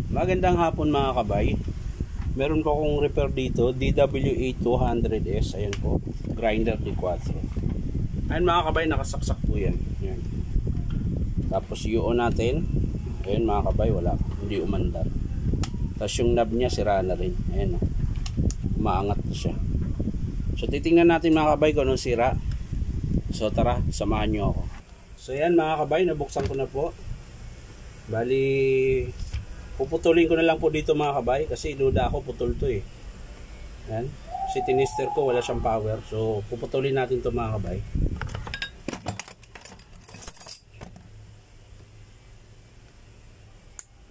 Magandang hapon mga kabay. Meron po akong repair dito, DWA200S. Ayan po, grinder D4. Ayan mga kabay, nakasaksak po yan. Ayan. Tapos yung natin, ayan mga kabay, wala, hindi umandar. Tapos yung knob niya sira na rin. Ayan o, umaangat na siya. So titingnan natin mga kabay kung anong sira. So tara, samahan nyo ako. So ayan mga kabay, nabuksan ko na po. Bali, puputulin ko na lang po dito mga kabay kasi duda ako putol to eh. Yan. Si tinister ko wala siyang power. So puputulin natin to mga kabay.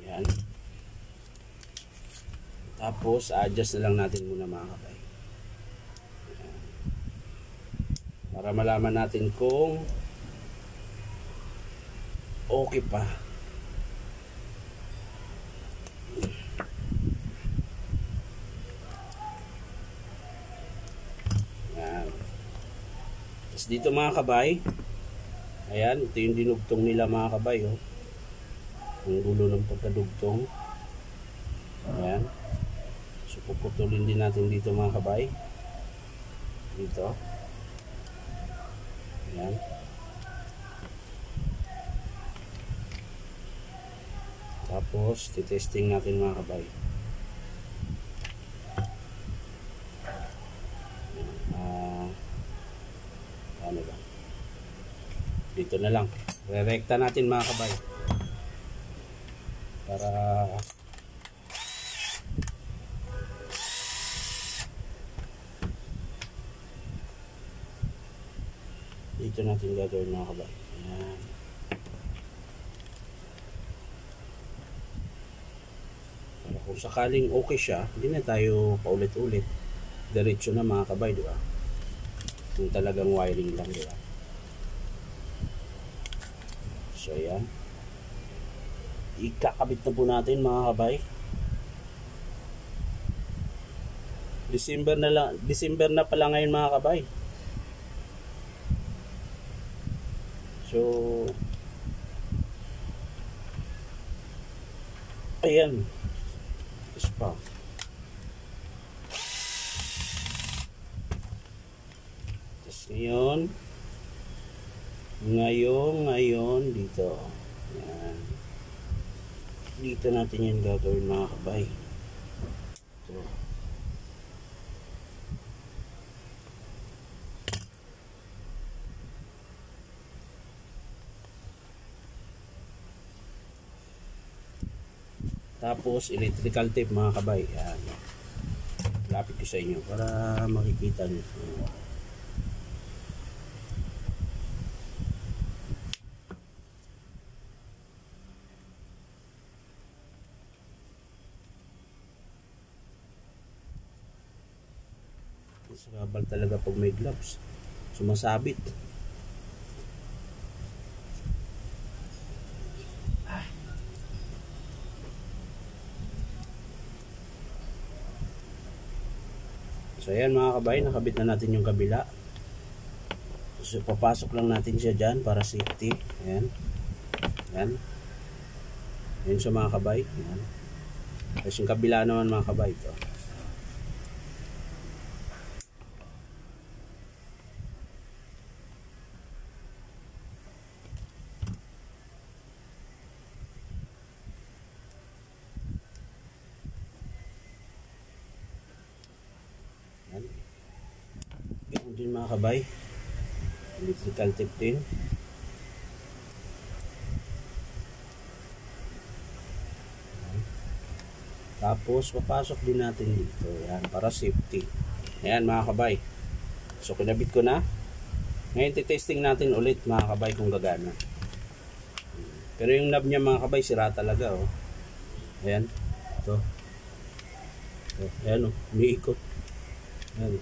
Yan. Tapos adjust na lang natin muna mga kabay. Yan. Para malaman natin kung okay pa. Dito mga kabay, ayan, ito yung dinugtong nila mga kabay, oh. Ang gulo ng pagkadugtong. Ayan. So puputulin din natin dito mga kabay. Dito. Ayan. Tapos titesting natin mga kabay. Ano ba? Dito na lang. Re-rekta natin mga kabay. Para dito natin gagawin mga kabay. Ayan. Para kung sakaling okay siya, hindi na tayo paulit-ulit. Diretso na mga kabay, di ba? Yung talagang wiring lang, di ba? So yan, ikakabit na po natin mga kabay. December na pala ngayon mga kabay. So ayan, is pa. Ngayon dito. Yan. Dito natin yan gagawin mga kabay. So. Tapos electrical tape mga kabay. Yan. Lapit ko sa inyo para makikita nyo. Sabal talaga pag may gloves, sumasabit. So ayan mga kabay, nakabit na natin yung kabila. So papasok lang natin siya dyan para safety. Ayan. Ayan. Ayan siya mga kabay. Ayan. Tapos yung kabila naman mga kabay ito. Ganun din mga kabay, electrical tape din. Tapos papasok din natin dito, yan, para safety. Ayan mga kabay, so kinabit ko na. Ngayon titesting natin ulit mga kabay kung gagana. Pero yung knob niya mga kabay sira talaga, oh. Ayan, ito. Ayan, oh, umiikot. Ayan.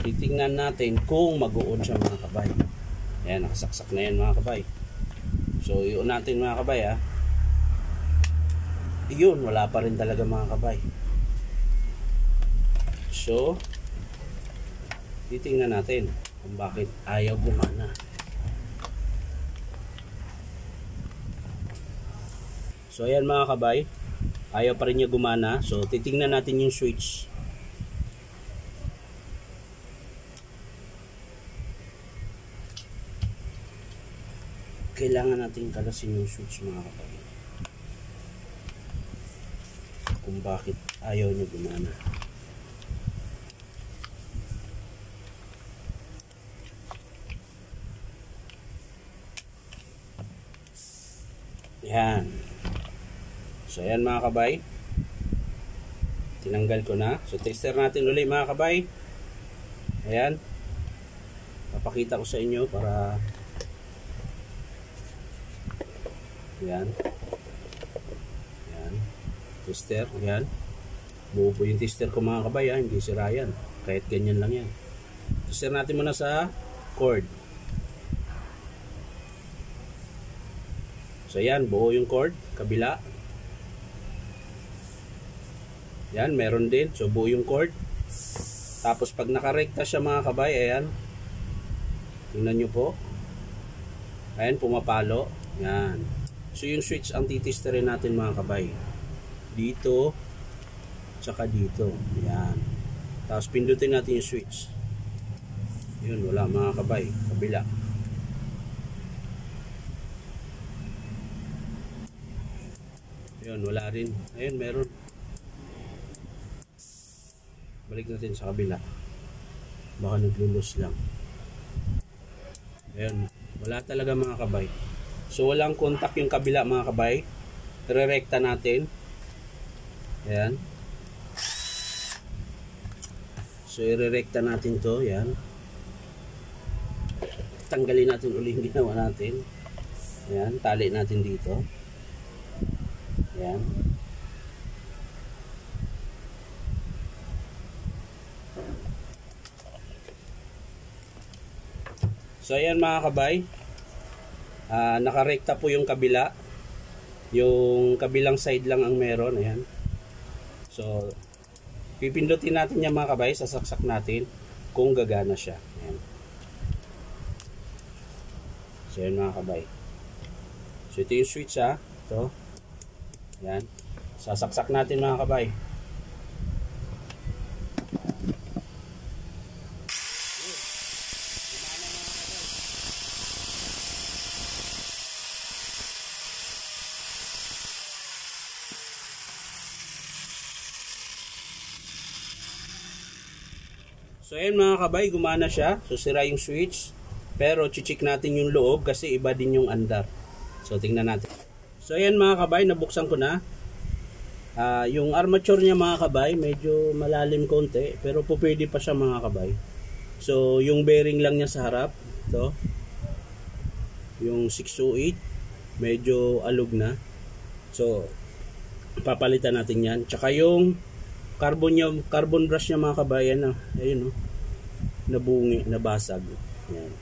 Titingnan natin kung mag-uon siya mga kabay. Ayan, nakasaksak na yan mga kabay. So yun natin mga kabay, ha. Yun, wala pa rin talaga mga kabay. So titingnan natin kung bakit ayaw gumana. So ayan mga kabay, ayaw pa rin niya gumana. So titingnan natin yung switch. Kailangan natin kalasin yung switch mga kabay, kung bakit ayaw niya gumana. Yan. So ayan mga kabay, tinanggal ko na. So tester natin ulit mga kabay. Ayan, papakita ko sa inyo para yan. Yan, tester. Yan, buo po yung tester ko mga kabay, hindi sira yan, kahit ganyan lang yan. Tester natin muna sa cord. So yan, buo yung cord, kabila. Yan, meron din. So buo yung cord. Tapos pag nakarekta siya mga kabay, ayan, tingnan nyo po, ayan, pumapalo. Yan. So yung switch ang titesterin natin mga kabay, dito tsaka dito. Yan. Tapos pindutin natin yung switch. Yun, wala mga kabay, kabila. Yun, wala rin. Ayun, meron. Balik natin sa kabila, baka naglulos lang. Ayun, wala talaga mga kabay. So walang contact yung kabila mga kabay. Re-rekta natin. Ayan. So i-rekta natin to. Ayan. Tanggalin natin ulit yung ginawa natin. Ayan, tali natin dito. Ayan. So ayan mga kabay, nakarekta po yung kabila. Yung kabilang side lang ang meron. Ayan. So pipindutin natin yan mga kabay, sasaksak natin kung gagana siya. Ayan. So ayan mga kabay. So ito yung switch ha. Ito. Ayan. Sasaksak natin mga kabay. So ayan mga kabay, gumana siya. So sira yung switch, pero chichik natin yung loob kasi iba din yung andar. So tingnan natin. So ayan mga kabay, nabuksan ko na. Yung armature niya mga kabay, medyo malalim konti, pero po pwede pa siya mga kabay. So yung bearing lang niya sa harap, ito, yung 608, medyo alog na. So papalitan natin yan. Tsaka yung carbon brush niya mga kabayan, ayun, nabungi, nabasag. Ayan.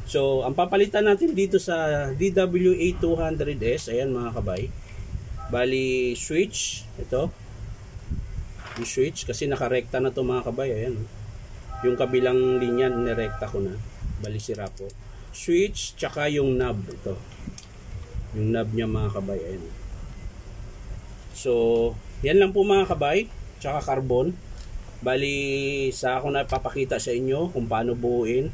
So ang papalitan natin dito sa DWA200S, ayan mga kabay, bali switch, ito yung switch, kasi nakarekta na to mga kabay. Ayan, yung kabilang linya nirekta ko na, bali sira po. Switch tsaka yung knob, ito yung knob niya mga kabay. Ayan. So yan lang po mga kabay, tsaka carbon. Bali sa ako na papakita sa inyo kung paano buuin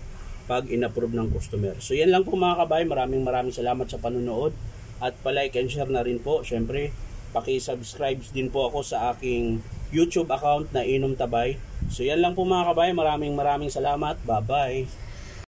pag in-approve ng customer. So yan lang po mga kabay, maraming salamat sa panonood, at pa-like and share na rin po. Syempre paki-subscribe din po ako sa aking YouTube account na Inom Tabay. So yan lang po mga kabay, maraming salamat. Bye bye.